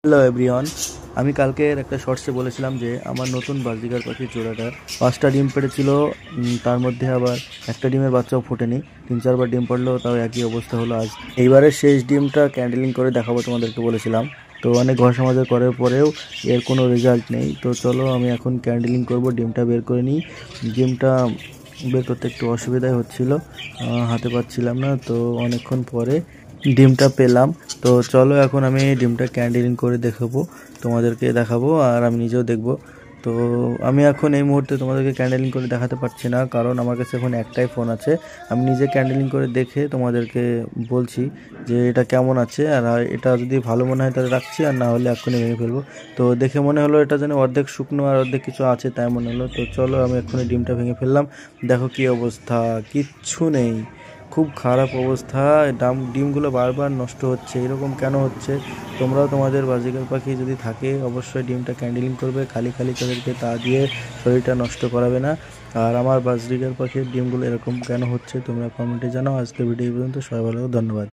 Hello everyone, আমি কালকের একটা শর্টসে বলেছিলাম যে আমার নতুন বাজরিকার পাখির জোড়াটার 5টা ডিম পেড়েছিল। তার মধ্যে আবার একটা ডিমের বাচ্চাও ফোটেনি। 3-4বার ডিম পাড়লেও তাও একই অবস্থা হলো আজ। এইবারের শেষ ডিমটা ক্যান্ডেলিং করে দেখাবো তোমাদেরকে বলেছিলাম। তো অনেক ঘর সমাজের করার পরেও এর কোনো রেজাল্ট নেই। তো চলো আমি এখন ক্যান্ডেলিং করব, ডিমটা বের করে নিই। ডিমটা বের করতে একটু অসুবিধাই হচ্ছিল, হাতে পাচ্ছিলাম না। তো অনেকক্ষণ পরে ডিমটা পেলাম। তো চলো এখন আমি ডিমটা ক্যান্ডেলিং করে দেখাবো, তোমাদেরকে দেখাবো আর আমি নিজেও দেখব। তো আমি এখন এই মুহূর্তে তোমাদেরকে ক্যান্ডেলিং করে দেখাতে পারছি না, কারণ আমার কাছে এখন একটাই ফোন আছে। আমি নিজে ক্যান্ডেলিং করে দেখে তোমাদেরকে বলছি যে এটা কেমন আছে। আর এটা যদি ভালো মনে হয় তাহলে রাখছি, আর না হলে এক্ষুনি ভেঙে ফেলবো। তো দেখে মনে হলো এটা যেন অর্ধেক শুকনো আর অর্ধেক কিছু আছে, তাই মনে হলো। তো চলো আমি এক্ষুনি ডিমটা ভেঙে ফেললাম। দেখো কি অবস্থা, কিচ্ছু নেই, খুব খারাপ অবস্থা। ডিমগুলো বারবার নষ্ট হচ্ছে, এরকম কেন হচ্ছে? তোমরাও তোমাদের বাজিকার পাখি যদি থাকে অবশ্যই ডিমটা ক্যান্ডেলিং করবে, খালি খালি তাদেরকে তা দিয়ে শরীরটা নষ্ট করাবে না। আর আমার বাজরিকার পাখির ডিমগুলো এরকম কেন হচ্ছে তোমরা কমেন্টে জানাও। আজকে ভিডিও পর্যন্ত, সবাই ভালো, ধন্যবাদ।